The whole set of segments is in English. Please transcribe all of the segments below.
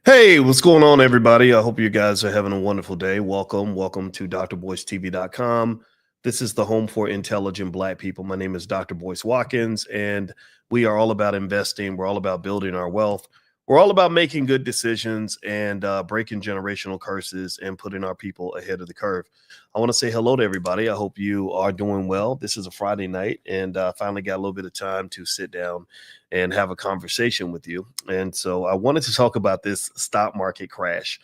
Hey, what's going on, everybody? I hope you guys are having a wonderful day. Welcome to drboycetv.com. This is the home for intelligent Black people. My name is Dr. Boyce Watkins, and we are all about investing. We're all about building our wealth. We're all about making good decisions and breaking generational curses and putting our people ahead of the curve. I want to say hello to everybody. I hope you are doing well. This is a Friday night, and I finally got a little bit of time to sit down and have a conversation with you. And so I wanted to talk about this stock market crash.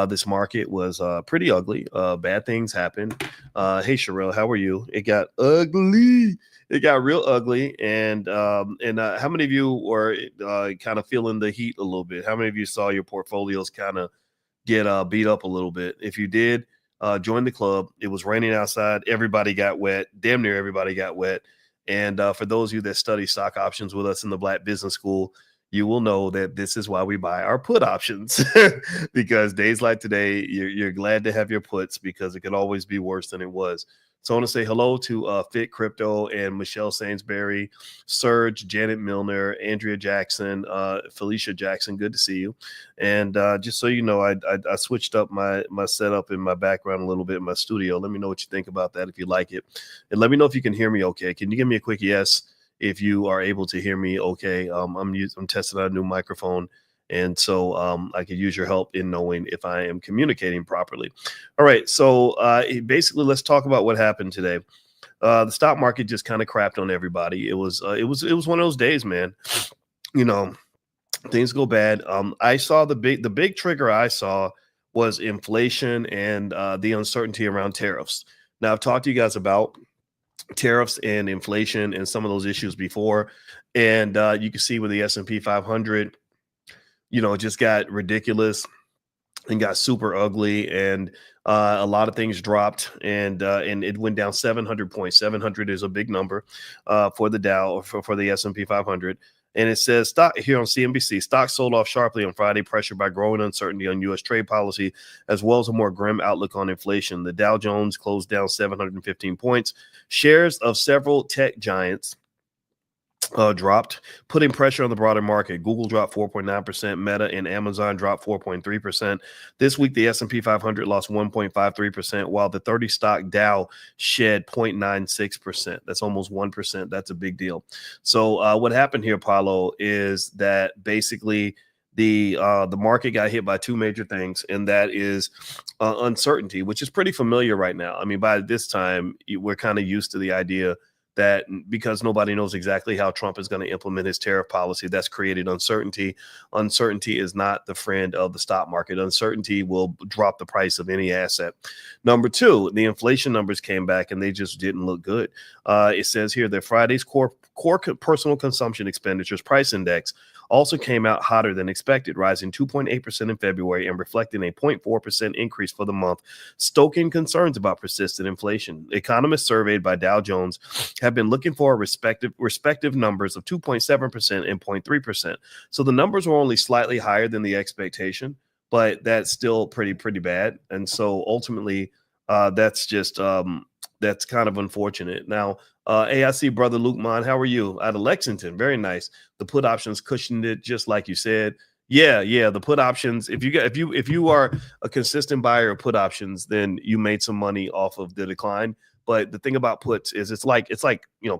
This market was pretty ugly. Bad things happened. Hey, Sherelle, how are you? It got ugly. It got real ugly. And how many of you were kind of feeling the heat a little bit? How many of you saw your portfolios kind of get beat up a little bit? If you did, join the club. It was raining outside. Everybody got wet. Damn near everybody got wet. And for those of you that study stock options with us in the Black Business School, you will know that this is why we buy our put options because days like today, you're glad to have your puts because it could always be worse than it was. So I want to say hello to Fit Crypto and Michelle Sainsbury, Serge, Janet Milner, Andrea Jackson, Felicia Jackson. Good to see you. And just so you know, I switched up my setup in my background a little bit in my studio. Let me know what you think about that if you like it. And let me know if you can hear me okay. Can you give me a quick yes if you are able to hear me okay? I'm testing out a new microphone. And so I could use your help in knowing if I am communicating properly. All right. So basically, let's talk about what happened today. The stock market just kind of crapped on everybody. It was one of those days, man. You know, things go bad. I saw the big trigger I saw was inflation and the uncertainty around tariffs. Now, I've talked to you guys about tariffs and inflation and some of those issues before, and you can see with the S&P 500, it just got ridiculous and got super ugly, and a lot of things dropped, and it went down 700 points. 700 is a big number for the Dow, for the S&P 500. And it says stock here on CNBC, stocks sold off sharply on Friday, pressured by growing uncertainty on U.S. trade policy, as well as a more grim outlook on inflation. The Dow Jones closed down 715 points. Shares of several tech giants dropped, putting pressure on the broader market. Google dropped 4.9%, Meta and Amazon dropped 4.3%. This week, the S&P 500 lost 1.53%, while the 30 stock Dow shed 0.96%. That's almost 1%. That's a big deal. So what happened here, Paulo, is that basically the market got hit by two major things, and that is uncertainty, which is pretty familiar right now. I mean, by this time, we're kind of used to the idea that because nobody knows exactly how Trump is going to implement his tariff policy, that's created uncertainty. Uncertainty is not the friend of the stock market. Uncertainty will drop the price of any asset. Number two, the inflation numbers came back and they just didn't look good. It says here that Friday's core personal consumption expenditures price index also came out hotter than expected, rising 2.8% in February and reflecting a 0.4% increase for the month, stoking concerns about persistent inflation. Economists surveyed by Dow Jones have been looking for respective numbers of 2.7% and 0.3%. So the numbers were only slightly higher than the expectation, but that's still pretty bad. And so ultimately, that's just that's kind of unfortunate. Now, AIC brother Luke Mon, how are you? Out of Lexington, very nice. The put options cushioned it, just like you said. Yeah. The put options. If you are a consistent buyer of put options, then you made some money off of the decline. But the thing about puts is it's like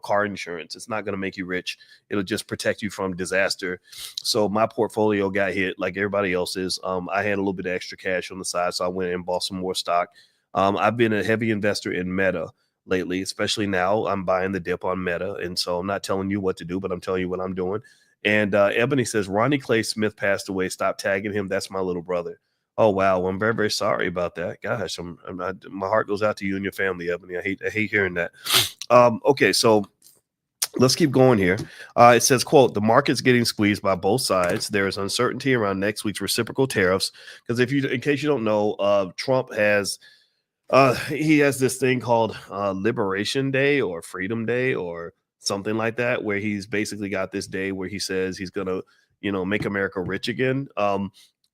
car insurance. It's not going to make you rich. It'll just protect you from disaster. So my portfolio got hit like everybody else's. I had a little bit of extra cash on the side, so I went and bought some more stock. I've been a heavy investor in Meta lately, especially now. I'm buying the dip on Meta, and so I'm not telling you what to do, but I'm telling you what I'm doing. And Ebony says Ronnie Clay Smith passed away. Stop tagging him. That's my little brother. Oh wow, well, I'm very, very sorry about that. Gosh, my heart goes out to you and your family, Ebony. I hate hearing that. Okay, so let's keep going here. It says, quote, the market's getting squeezed by both sides. There is uncertainty around next week's reciprocal tariffs because in case you don't know, Trump has he has this thing called Liberation Day or Freedom Day or something like that, where he's basically got this day where he says he's gonna, make America rich again.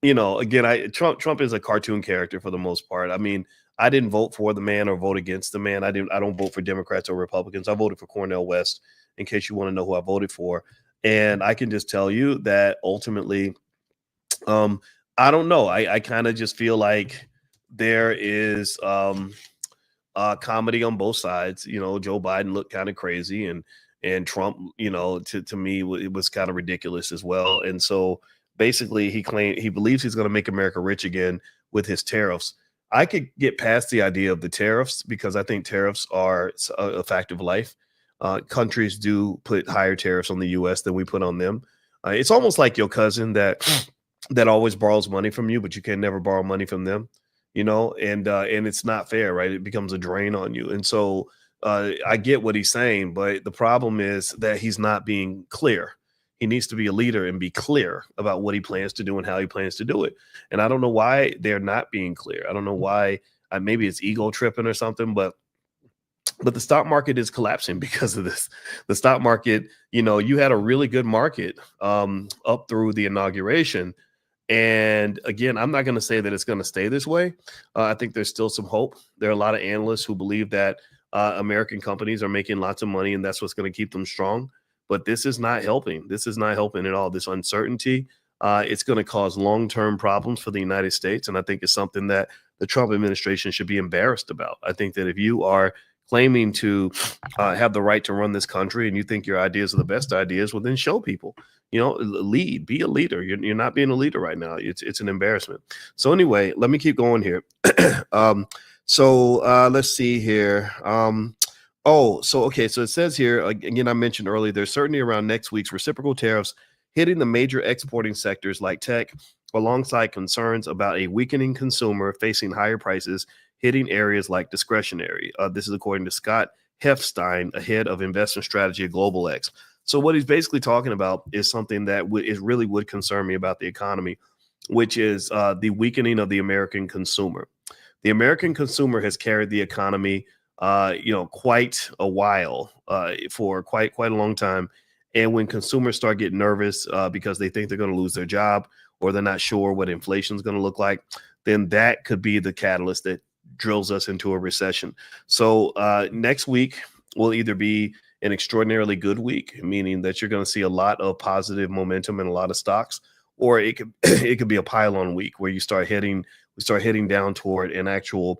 Again, Trump is a cartoon character for the most part. I mean, I didn't vote for the man or vote against the man. I don't vote for Democrats or Republicans. I voted for Cornel West, in case you want to know who I voted for. And I can just tell you that ultimately, I don't know. I kind of just feel like there is comedy on both sides. You know, Joe Biden looked kind of crazy, and Trump, you know, to me, it was kind of ridiculous as well. And so basically, he claimed he believes he's going to make America rich again with his tariffs. I could get past the idea of the tariffs because I think tariffs are a fact of life. Countries do put higher tariffs on the U.S. than we put on them. It's almost like your cousin that always borrows money from you, but you can never borrow money from them, you know, and it's not fair, right? It becomes a drain on you. And so I get what he's saying, but the problem is that he's not being clear. He needs to be a leader and be clear about what he plans to do and how he plans to do it. And I don't know why they're not being clear. I don't know why. Maybe it's ego tripping or something, but the stock market is collapsing because of this. The stock market, you know, you had a really good market up through the inauguration. And again, I'm not going to say that it's going to stay this way. I think there's still some hope. There are a lot of analysts who believe that American companies are making lots of money and that's what's going to keep them strong. But this is not helping. This is not helping at all. This uncertainty, it's going to cause long-term problems for the United States. And I think it's something that the Trump administration should be embarrassed about. I think that if you are claiming to have the right to run this country and you think your ideas are the best ideas, well, then show people, you know, lead, be a leader. You're not being a leader right now. It's an embarrassment. So anyway, let me keep going here. Let's see here. Okay. So it says here, again, I mentioned earlier, there's certainty around next week's reciprocal tariffs hitting the major exporting sectors like tech, alongside concerns about a weakening consumer facing higher prices hitting areas like discretionary. This is according to Scott Hefstein, a head of investment strategy at Global X. So what he's basically talking about is something that really would concern me about the economy, which is the weakening of the American consumer. The American consumer has carried the economy, quite a while, for quite a long time. And when consumers start getting nervous because they think they're going to lose their job or they're not sure what inflation is going to look like, then that could be the catalyst that drills us into a recession. So next week will either be an extraordinarily good week, meaning that you're going to see a lot of positive momentum in a lot of stocks, or it could be a pile-on week where we start heading down toward an actual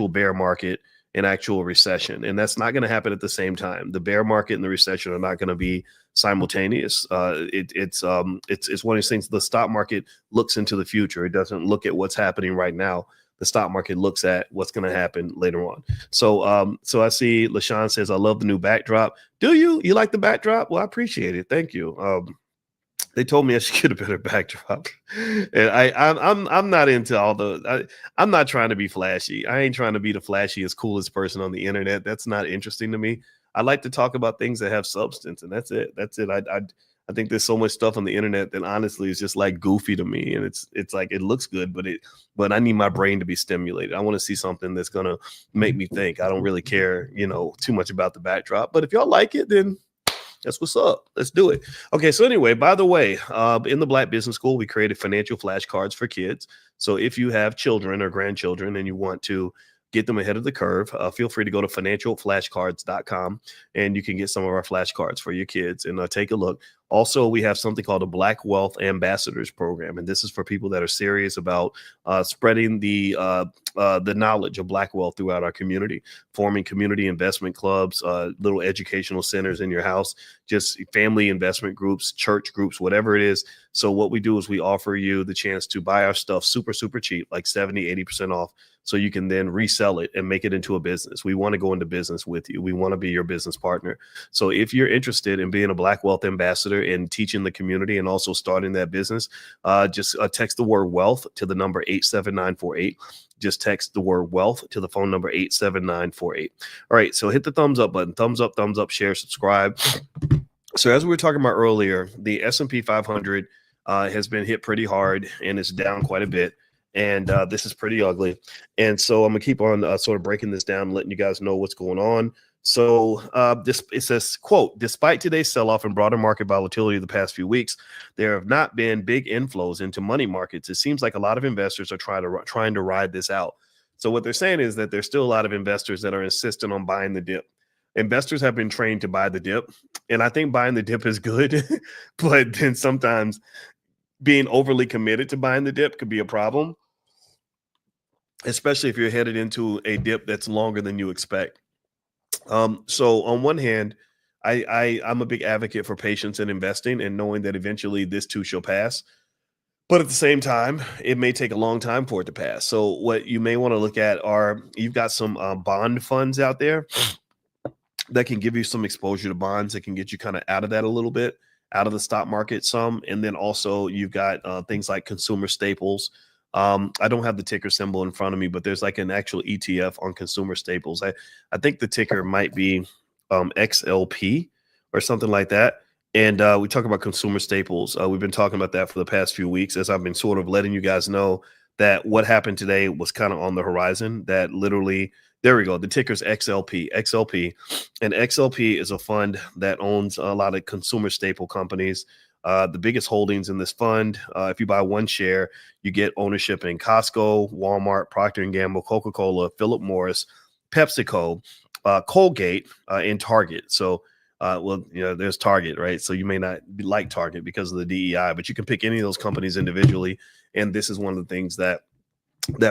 bear market, an actual recession. And that's not going to happen at the same time. The bear market and the recession are not going to be simultaneous. It's one of these things. The stock market looks into the future. It doesn't look at what's happening right now. The stock market looks at what's going to happen later on. So I see LaShawn says, I love the new backdrop. Do you like the backdrop? Well, I appreciate it. Thank you. They told me I should get a better backdrop, and I'm not into all I'm not trying to be flashy. I ain't trying to be the flashiest, coolest person on the internet. That's not interesting to me. I like to talk about things that have substance, and that's it. I think there's so much stuff on the internet that honestly is just like goofy to me, and it's like it looks good, but I need my brain to be stimulated. I want to see something that's gonna make me think. I don't really care, too much about the backdrop. But if y'all like it, then that's what's up. Let's do it. Okay. So anyway, by the way, in the Black Business School, we created financial flashcards for kids. So if you have children or grandchildren and you want to get them ahead of the curve, feel free to go to financialflashcards.com and you can get some of our flashcards for your kids and take a look. Also, we have something called a Black Wealth Ambassadors Program, and this is for people that are serious about spreading the knowledge of Black wealth throughout our community, forming community investment clubs, little educational centers in your house, just family investment groups, church groups, whatever it is. So what we do is we offer you the chance to buy our stuff super, super cheap, like 70, 80% off, so you can then resell it and make it into a business. We want to go into business with you. We want to be your business partner. So if you're interested in being a Black Wealth Ambassador and teaching the community and also starting that business, just text the word wealth to the number 87948. Just text the word wealth to the phone number 87948. All right. So hit the thumbs up button, thumbs up, share, subscribe. So as we were talking about earlier, the S&P 500 has been hit pretty hard and it's down quite a bit. And this is pretty ugly. And so I'm going to keep on sort of breaking this down and letting you guys know what's going on. So it says, quote, despite today's sell-off and broader market volatility the past few weeks, there have not been big inflows into money markets. It seems like a lot of investors are trying to ride this out. So what they're saying is that there's still a lot of investors that are insistent on buying the dip. Investors have been trained to buy the dip. And I think buying the dip is good. But then sometimes being overly committed to buying the dip could be a problem, especially if you're headed into a dip that's longer than you expect. So on one hand, I'm a big advocate for patience and investing and knowing that eventually this too shall pass. But at the same time, it may take a long time for it to pass. So what you may want to look at are you've got some bond funds out there that can give you some exposure to bonds that can get you kind of out of that a little bit, out of the stock market some. And then also you've got things like consumer staples. I don't have the ticker symbol in front of me, but there's like an actual ETF on consumer staples. I think the ticker might be XLP or something like that. And we talk about consumer staples. We've been talking about that for the past few weeks as I've been sort of letting you guys know that what happened today was kind of on the horizon, that literally, there we go. The ticker's XLP. And XLP is a fund that owns a lot of consumer staple companies. The biggest holdings in this fund, if you buy one share, you get ownership in Costco, Walmart, Procter & Gamble, Coca-Cola, Philip Morris, PepsiCo, Colgate, and Target. So, there's Target, right? So you may not like Target because of the DEI, but you can pick any of those companies individually. And this is one of the things that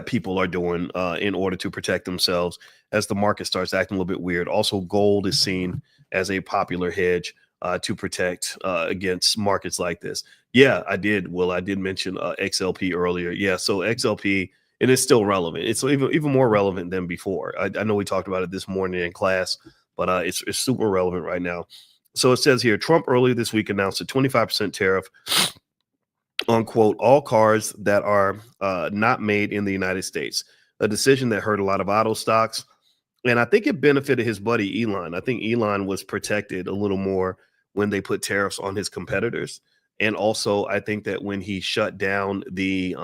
people are doing in order to protect themselves as the market starts acting a little bit weird. Also, gold is seen as a popular hedge to protect against markets like this. Yeah, I did. Well, I did mention XLP earlier. Yeah, so XLP, it is still relevant. It's even more relevant than before. I know we talked about it this morning in class, but it's super relevant right now. So it says here, Trump earlier this week announced a 25% tariff on, quote, all cars that are not made in the United States, a decision that hurt a lot of auto stocks. And I think it benefited his buddy Elon. I think Elon was protected a little more when they put tariffs on his competitors. And also, I think that when he shut down the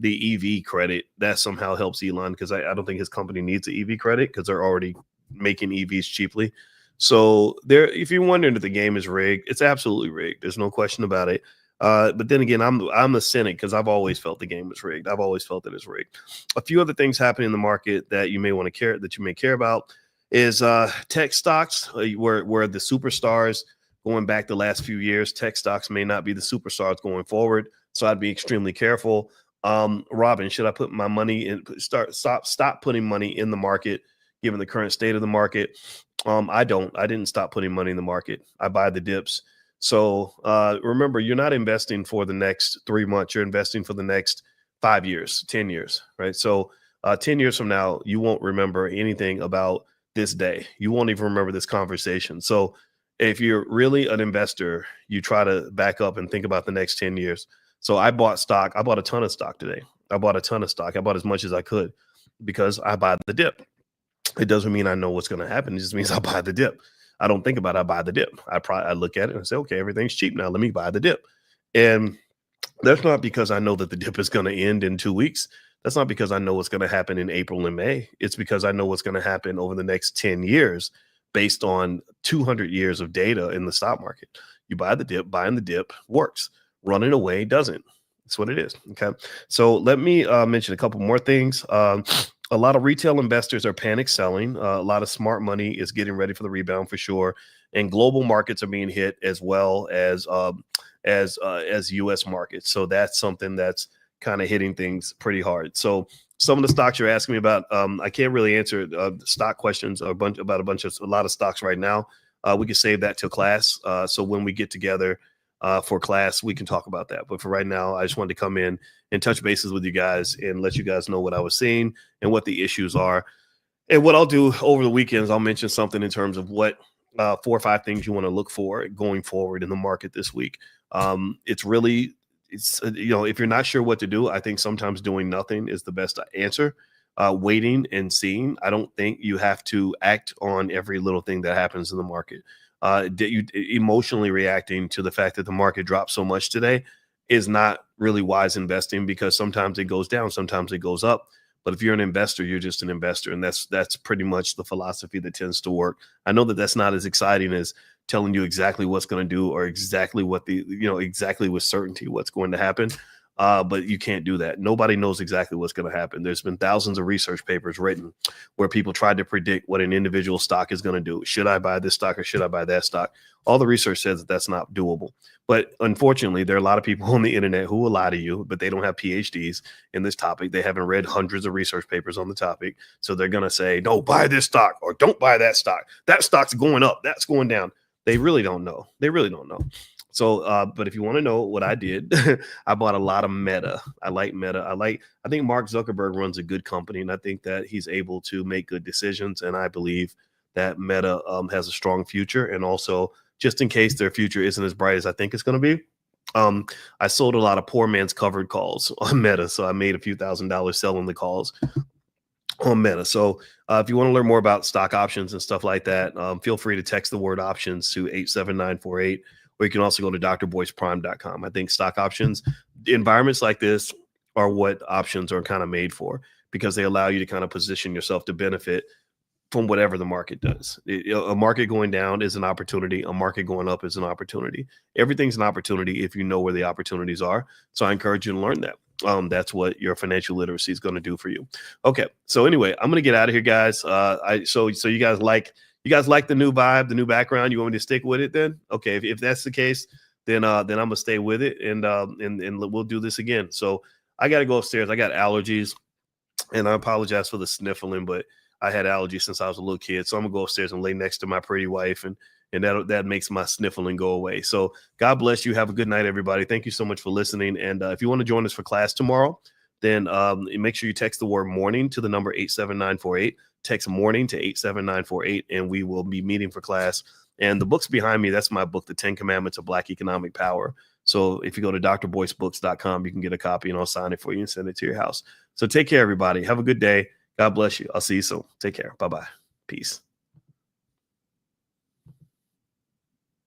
EV credit, that somehow helps Elon, because I don't think his company needs the EV credit because they're already making EVs cheaply. So there, if you're wondering if the game is rigged, it's absolutely rigged. There's no question about it. But then again, I'm a cynic because I've always felt the game was rigged. I've always felt that it's rigged. A few other things happening in the market that you may want to care about is tech stocks, where the superstars going back the last few years. Tech stocks may not be the superstars going forward, so I'd be extremely careful. Robin, should I put my money in? Stop putting money in the market given the current state of the market? I didn't stop putting money in the market. I buy the dips. So remember, you're not investing for the next 3 months. You're investing for the next 5 years, 10 years, right? So 10 years from now, you won't remember anything about this day. You won't even remember this conversation. So if you're really an investor, you try to back up and think about the next 10 years. So I bought stock. I bought a ton of stock today. I bought as much as I could because I buy the dip. It doesn't mean I know what's going to happen. It just means I buy the dip. I don't think about it. I buy the dip. I look at it and say, okay, everything's cheap now. Let me buy the dip. And that's not because I know that the dip is going to end in 2 weeks. That's not because I know what's going to happen in April and May. It's because I know what's going to happen over the next 10 years based on 200 years of data in the stock market. You buy the dip, buying the dip works. Running away doesn't. That's what it is. Okay. So let me mention a couple more things. A lot of retail investors are panic selling. A lot of smart money is getting ready for the rebound for sure. And global markets are being hit as well as U.S. markets. So that's something that's kind of hitting things pretty hard. So some of the stocks you're asking me about, I can't really answer stock questions a lot of stocks right now. We can save that till class. So when we get together for class, we can talk about that. But for right now, I just wanted to come in and touch bases with you guys and let you guys know what I was seeing and what the issues are. And what I'll do over the weekends, I'll mention something in terms of what 4 or 5 things you want to look for going forward in the market this week. If you're not sure what to do, I think sometimes doing nothing is the best answer. Waiting and seeing. I don't think you have to act on every little thing that happens in the market. Emotionally reacting to the fact that the market dropped so much today is not really wise investing, because sometimes it goes down, sometimes it goes up. But if you're an investor, you're just an investor. And that's pretty much the philosophy that tends to work. I know that that's not as exciting as telling you exactly what's going to do or exactly what exactly with certainty what's going to happen. but you can't do that. Nobody knows exactly what's going to happen. There's been thousands of research papers written where people tried to predict what an individual stock is going to do. Should I buy this stock or should I buy that stock? All the research says that that's not doable. But unfortunately, there are a lot of people on the internet who will lie to you, but they don't have PhDs in this topic. They haven't read hundreds of research papers on the topic. So they're going to say, no, buy this stock or don't buy that stock. That stock's going up. That's going down. They really don't know. They really don't know. So, but if you want to know what I did, I bought a lot of Meta. I like Meta. I think Mark Zuckerberg runs a good company, and I think that he's able to make good decisions. And I believe that Meta has a strong future. And also, just in case their future isn't as bright as I think it's going to be, I sold a lot of poor man's covered calls on Meta. So I made a few $1,000s selling the calls on Meta. So if you want to learn more about stock options and stuff like that, feel free to text the word options to 87948. Or you can also go to drboyceprime.com. I think stock options, environments like this are what options are kind of made for, because they allow you to kind of position yourself to benefit from whatever the market does. A market going down is an opportunity. A market going up is an opportunity. Everything's an opportunity if you know where the opportunities are. So I encourage you to learn that. That's what your financial literacy is going to do for you. Okay. So anyway, I'm going to get out of here, guys. So you guys like the new vibe, the new background? You want me to stick with it then? Okay. If that's the case, then I'm gonna stay with it, and we'll do this again. So I got to go upstairs. I got allergies, and I apologize for the sniffling, but I had allergies since I was a little kid. So I'm gonna go upstairs and lay next to my pretty wife, and that makes my sniffling go away. So God bless you. Have a good night, everybody. Thank you so much for listening. And if you want to join us for class tomorrow, then make sure you text the word morning to the number 87948. Text morning to 87948, and we will be meeting for class. And the book's behind me. That's my book, The 10 Commandments of Black Economic Power. So if you go to drboycebooks.com, you can get a copy, and I'll sign it for you and send it to your house. So take care, everybody. Have a good day. God bless you. I'll see you soon. Take care. Bye-bye. Peace.